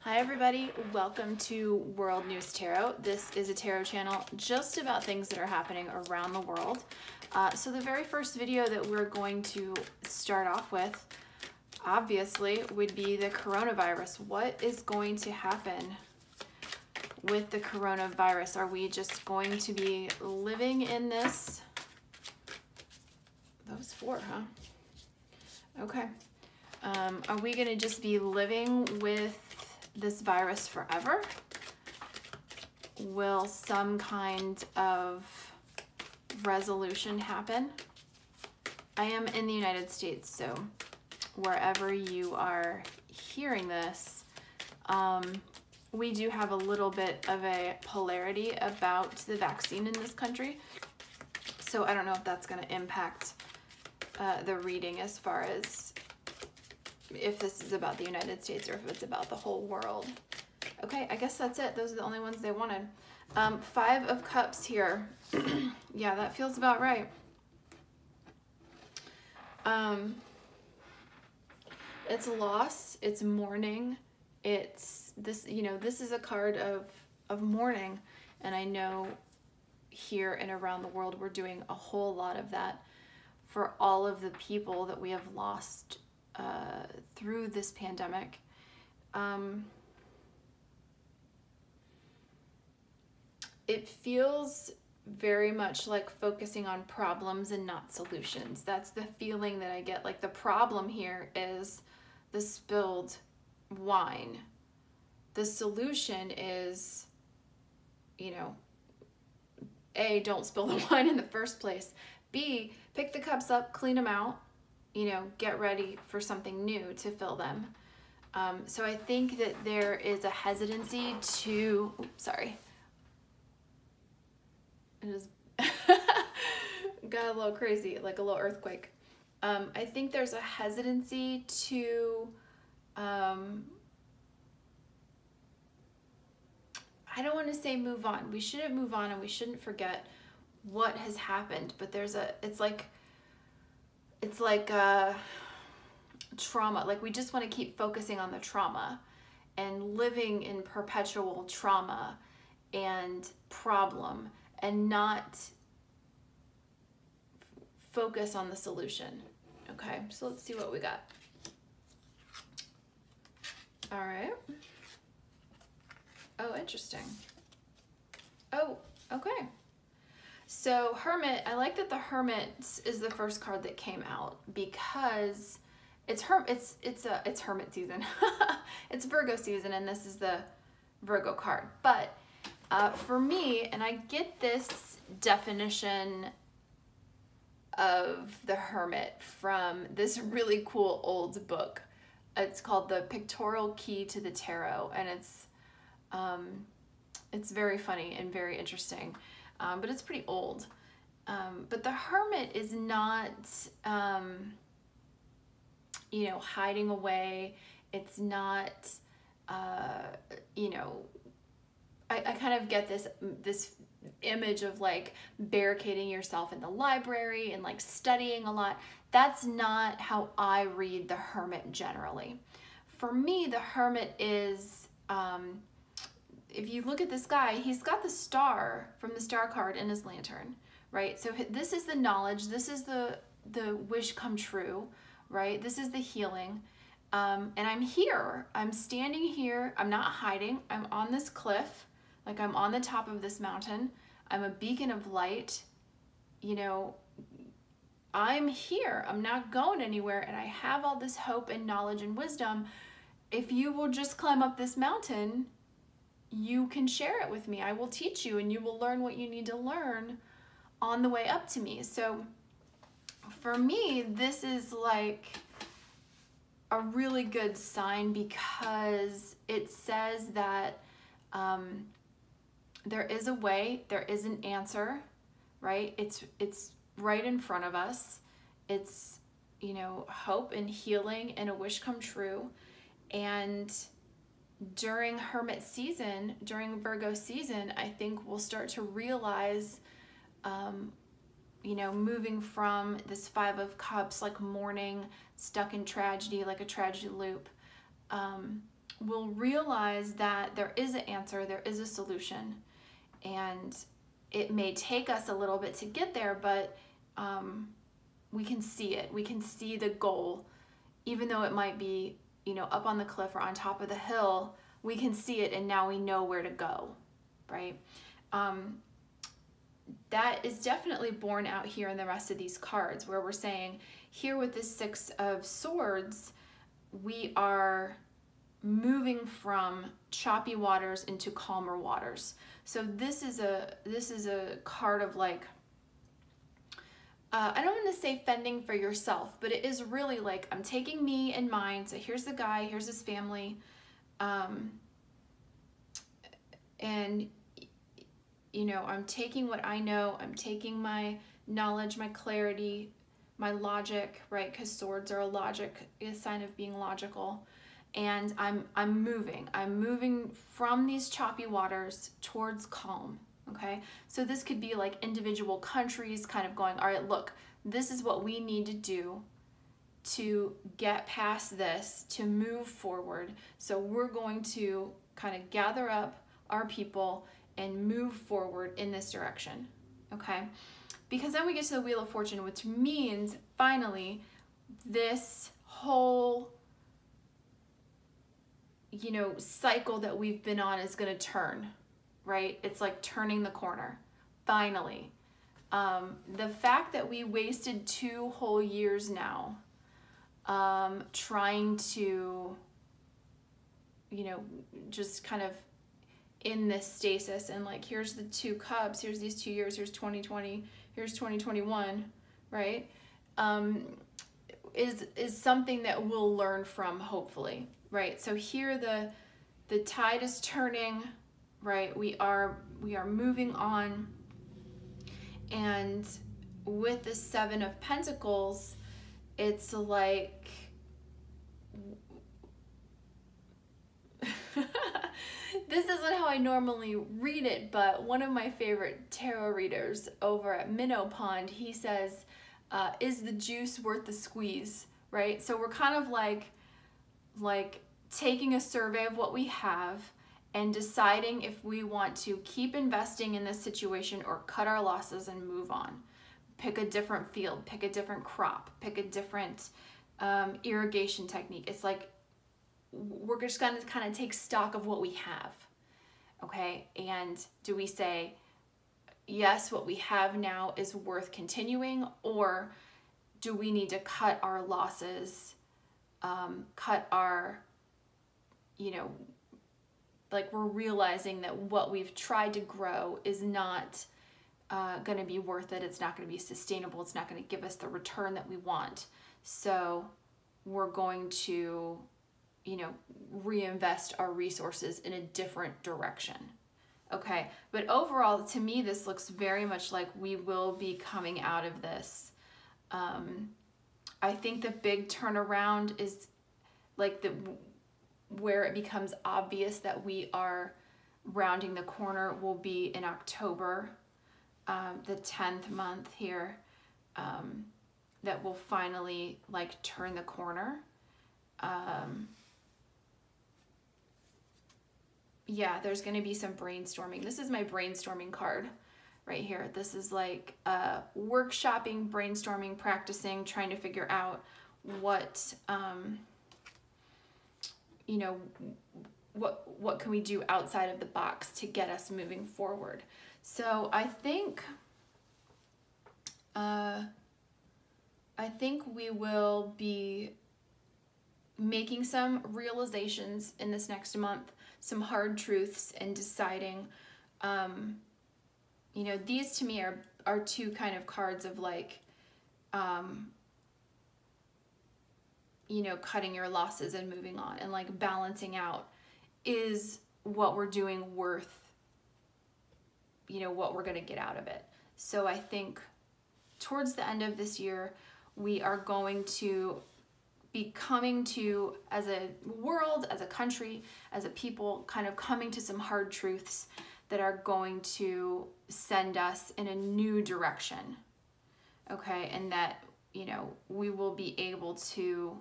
Hi everybody, welcome to World News Tarot. This is a tarot channel just about things that are happening around the world. So the very first video that we're going to start off with, obviously, would be the coronavirus. What is going to happen with the coronavirus? Are we just going to be living in this? Those four, huh? Okay. Are we going to just be living with this virus forever? Will some kind of resolution happen? I am in the United States, so wherever you are hearing this, we do have a little bit of a polarity about the vaccine in this country. So I don't know if that's going to impact the reading as far as if this is about the United States or if it's about the whole world. Okay, I guess that's it. Those are the only ones they wanted. Five of Cups here. Yeah, that feels about right. It's loss, it's mourning, it's this, you know, this is a card of mourning, and I know here and around the world we're doing a whole lot of that for all of the people that we have lost through this pandemic. It feels very much like focusing on problems and not solutions. That's the feeling that I get. Like the problem here is the spilled wine. The solution is, you know, A, don't spill the wine in the first place. B, pick the cups up, clean them out, you know, get ready for something new to fill them. So I think that there is a hesitancy to, oops, sorry. It just got a little crazy, like a little earthquake. I think there's a hesitancy to, I don't want to say move on. We shouldn't move on and we shouldn't forget what has happened, but it's like trauma. Like we just want to keep focusing on the trauma and living in perpetual trauma and problem and not focus on the solution. Okay, so let's see what we got. All right. Oh, interesting. Oh, okay. So Hermit, I like that the Hermit is the first card that came out because it's Hermit season. It's Virgo season, and this is the Virgo card. But for me, and I get this definition of the Hermit from this really cool old book. It's called The Pictorial Key to the Tarot, and it's very funny and very interesting. But it's pretty old. But the Hermit is not, you know, hiding away. It's not, you know, I kind of get this image of like barricading yourself in the library and like studying a lot. That's not how I read the Hermit generally. For me, the Hermit is, if you look at this guy, he's got the star from the star card in his lantern, right? So this is the knowledge, this is the wish come true, right? This is the healing. And I'm here, I'm standing here, I'm not hiding, I'm on this cliff, like I'm on the top of this mountain, I'm a beacon of light, you know, I'm here, I'm not going anywhere, and I have all this hope and knowledge and wisdom. If you will just climb up this mountain, you can share it with me. I will teach you and you will learn what you need to learn on the way up to me. So for me, this is like a really good sign because it says that there is a way, there is an answer, right? It's right in front of us. It's, you know, hope and healing and a wish come true. And during Hermit season, during Virgo season, I think we'll start to realize, you know, moving from this Five of Cups, like mourning, stuck in tragedy, like a tragedy loop, we'll realize that there is an answer, there is a solution, and it may take us a little bit to get there, but we can see it. We can see the goal, even though it might be, you know, up on the cliff or on top of the hill. We can see it, and now we know where to go, right? That is definitely borne out here in the rest of these cards, where we're saying here with the Six of Swords, we are moving from choppy waters into calmer waters. So this is a card of like, I don't want to say fending for yourself, but it is really like, I'm taking me in mind. So here's the guy, here's his family, and you know, I'm taking what I know, I'm taking my knowledge, my clarity, my logic, right? Because swords are a sign of being logical. And I'm moving from these choppy waters towards calm, okay? So this could be like individual countries kind of going, all right, look, this is what we need to do to get past this, to move forward. So we're going to kind of gather up our people and move forward in this direction, okay? Because then we get to the Wheel of Fortune, which means finally this whole, you know, cycle that we've been on is going to turn, right? It's like turning the corner, finally. The fact that we wasted 2 whole years now trying to, you know, just kind of in this stasis, and like, here's the 2 cups, here's these 2 years, here's 2020, here's 2021, right? Is something that we'll learn from, hopefully, right? So here the tide is turning, right? We are moving on, and with the 7 of Pentacles, it's like this isn't how I normally read it, but one of my favorite tarot readers over at Minnow Pond, he says, is the juice worth the squeeze, right? So we're kind of like taking a survey of what we have and deciding if we want to keep investing in this situation or cut our losses and move on. Pick a different field, pick a different crop, pick a different irrigation technique. It's like, we're just gonna kind of take stock of what we have, okay? And do we say, yes, what we have now is worth continuing, or do we need to cut our losses, cut our, you know, like, we're realizing that what we've tried to grow is not gonna be worth it, it's not gonna be sustainable, it's not gonna give us the return that we want. So we're going to, you know, reinvest our resources in a different direction, okay? But overall, to me, this looks very much like we will be coming out of this. I think the big turnaround is like where it becomes obvious that we are rounding the corner will be in October, the 10th month here, that will finally like turn the corner. Yeah, there's going to be some brainstorming. This is my brainstorming card right here. This is like workshopping, brainstorming, practicing, trying to figure out what, you know, what can we do outside of the box to get us moving forward. So I think we will be making some realizations in this next month, some hard truths, and deciding, you know, these to me are 2 kind of cards of like, you know, cutting your losses and moving on, and like balancing out, is what we're doing worth, you know, what we're going to get out of it. So I think towards the end of this year, we are going to be coming to, as a world, as a country, as a people, kind of coming to some hard truths that are going to send us in a new direction, okay? And that, you know, we will be able to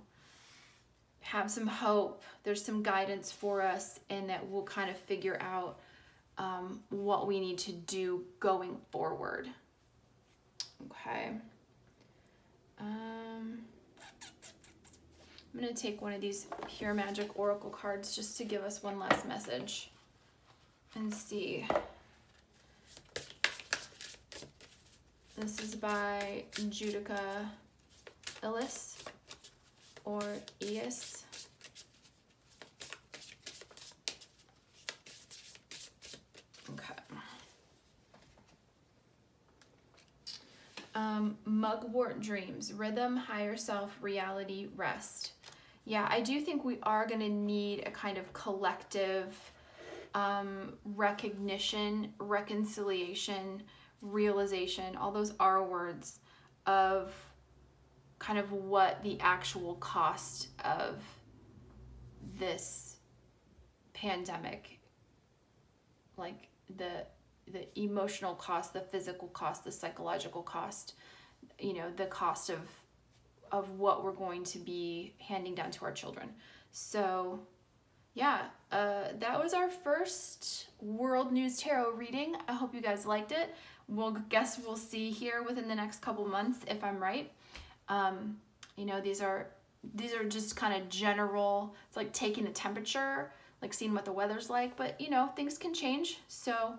have some hope. There's some guidance for us, and that we'll kind of figure out what we need to do going forward. Okay. I'm going to take one of these Pure Magic Oracle cards just to give us one last message and see. This is by Judica Illes or Ias. Okay. Mugwort Dreams, Rhythm, Higher Self, Reality, Rest. Yeah, I do think we are going to need a kind of collective recognition, reconciliation, realization, all those R words, of kind of what the actual cost of this pandemic, like the emotional cost, the physical cost, the psychological cost, you know, the cost of what we're going to be handing down to our children. So yeah, that was our first World News Tarot reading. I hope you guys liked it. We'll see here within the next couple months if I'm right. You know, these are just kind of general. It's like taking a temperature, like seeing what the weather's like, but you know, things can change. So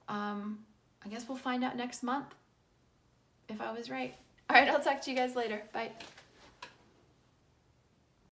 I guess we'll find out next month if I was right. All right, I'll talk to you guys later. Bye.